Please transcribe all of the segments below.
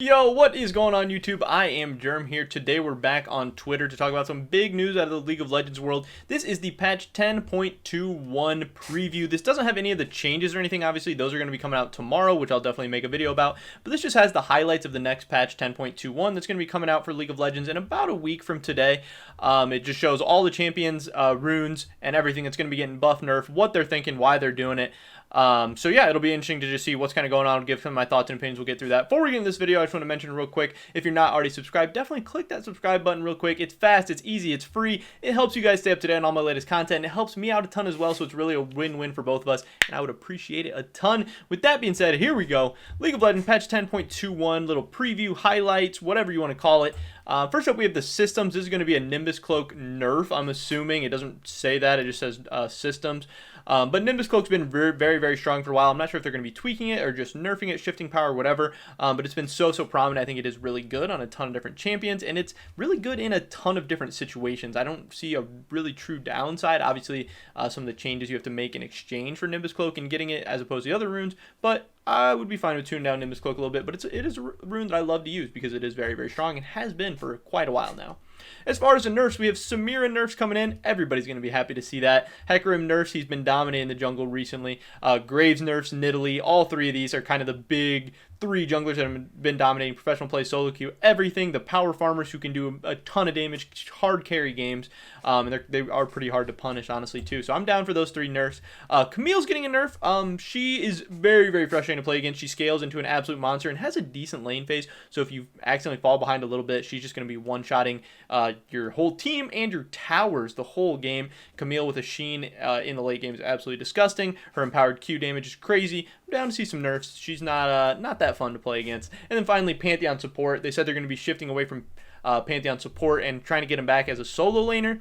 Yo, what is going on YouTube? I am Germ here. Today we're back on Twitter to talk about some big news out of the League of Legends world. This is the patch 10.21 preview. This doesn't have any of the changes or anything, obviously. Those are going to be coming out tomorrow, which I'll definitely make a video about. But this just has the highlights of the next patch 10.21 that's going to be coming out for League of Legends in about a week from today. It just shows all the champions, runes, and everything that's going to be getting buff, nerf, what they're thinking, why they're doing it. So yeah, it'll be interesting to just see what's kind of going on. I'll give some of my thoughts and opinions. We'll get through that. Before we get into this video, I just want to mention real quick, if you're not already subscribed, definitely click that subscribe button real quick. It's fast, it's easy, it's free. It helps you guys stay up to date on all my latest content. It helps me out a ton as well, so it's really a win-win for both of us, and I would appreciate it a ton. With that being said, here we go. League of Legends patch 10.21, little preview, highlights, whatever you want to call it. First up, we have the systems. This is going to be a Nimbus Cloak nerf, I'm assuming. It doesn't say that, it just says systems. But Nimbus Cloak's been very strong for a while. I'm not sure if they're going to be tweaking it or just nerfing it, shifting power, whatever. But it's been so prominent. I think it is really good on a ton of different champions, and it's really good in a ton of different situations. I don't see a really true downside. Obviously, some of the changes you have to make in exchange for Nimbus Cloak and getting it as opposed to the other runes, but I would be fine with tuning down Nimbus Cloak a little bit. But it is a rune that I love to use because it is very strong and has been for quite a while now. As far as the nerfs, we have Samira Nerfs coming in. Everybody's going to be happy to see that. Hecarim nerfs, he's been dominating the jungle recently. Graves nerfs, Nidalee, all three of these are kind of the big three junglers that have been dominating professional play, solo queue, everything. The power farmers who can do a ton of damage, hard carry games, and they are pretty hard to punish, honestly, too. So I'm down for those three nerfs. Camille's getting a nerf. She is very frustrating to play against. She scales into an absolute monster and has a decent lane phase. So if you accidentally fall behind a little bit, she's just going to be one-shotting your whole team and your towers the whole game. Camille with a sheen in the late game is absolutely disgusting. Her empowered Q damage is crazy. I'm down to see some nerfs. She's not that fun to play against. And then finally, Pantheon support. They said they're going to be shifting away from Pantheon support and trying to get him back as a solo laner.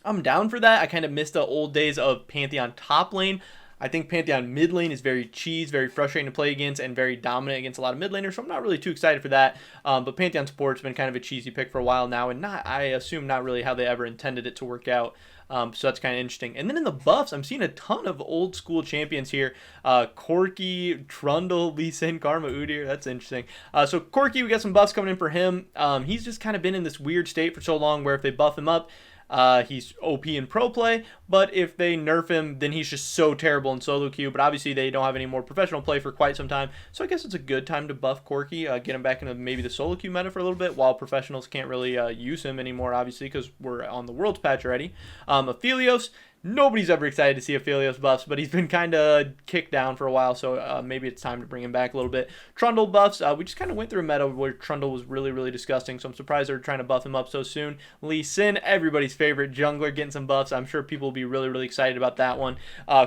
I'm down for that. I kind of miss the old days of Pantheon top lane. I think Pantheon mid lane is very cheese, very frustrating to play against, and very dominant against a lot of mid laners, so I'm not really too excited for that. But Pantheon support's been kind of a cheesy pick for a while now, and I assume not really how they ever intended it to work out. So that's kind of interesting. And then in the buffs, I'm seeing a ton of old school champions here. Corki, Trundle, Lee Sin, Karma, Udyr. That's interesting. So Corki, we got some buffs coming in for him. He's just kind of been in this weird state for so long where if they buff him up, he's OP in pro play, but if they nerf him, then he's just so terrible in solo queue. But obviously they don't have any more professional play for quite some time, so I guess it's a good time to buff Corki, get him back into maybe the solo queue meta for a little bit, while professionals can't really use him anymore, obviously, because we're on the Worlds patch already. Aphelios. Nobody's ever excited to see Aphelios buffs, but he's been kind of kicked down for a while, so maybe it's time to bring him back a little bit. Trundle Buffs, we just kind of went through a meta where Trundle was really disgusting, so I'm surprised they're trying to buff him up so soon. Lee Sin, everybody's favorite jungler, getting some buffs. I'm sure people will be really excited about that one.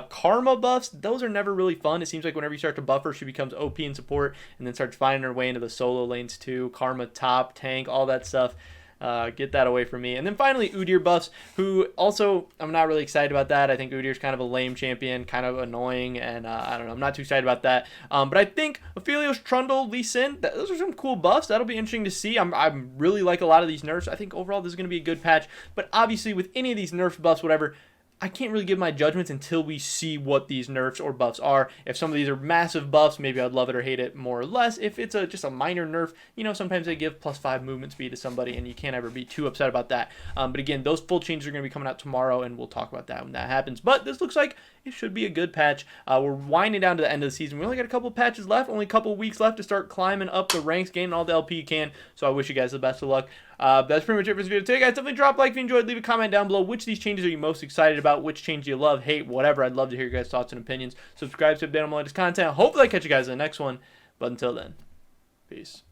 Karma buffs, those are never really fun. It seems like whenever you start to buff her, she becomes OP in support and then starts finding her way into the solo lanes too. Karma top, tank, all that stuff. Get that away from me. And then finally, Udyr Buffs, who also, I'm not really excited about that. I think Udyr's kind of a lame champion, kind of annoying, and I don't know, I'm not too excited about that. But I think Aphelios, Trundle, Lee Sin, those are some cool buffs. That'll be interesting to see. I'm really like a lot of these nerfs. I think overall this is going to be a good patch, but obviously with any of these nerfs, buffs, whatever, I can't really give my judgments until we see what these nerfs or buffs are. If some of these are massive buffs, maybe I'd love it or hate it more or less. If it's just a minor nerf, you know, sometimes they give +5 movement speed to somebody, and you can't ever be too upset about that. But again, those full changes are going to be coming out tomorrow, and we'll talk about that when that happens. But this looks like it should be a good patch. We're winding down to the end of the season. We only got a couple patches left, only a couple weeks left to start climbing up the ranks, gaining all the LP you can. So I wish you guys the best of luck. That's pretty much it for this video today, guys. Definitely drop a like if you enjoyed. Leave a comment down below. Which of these changes are you most excited about? Which change you love, hate, whatever. I'd love to hear your guys' thoughts and opinions. Subscribe to update on my latest content. Hopefully I catch you guys in the next one. But until then, peace.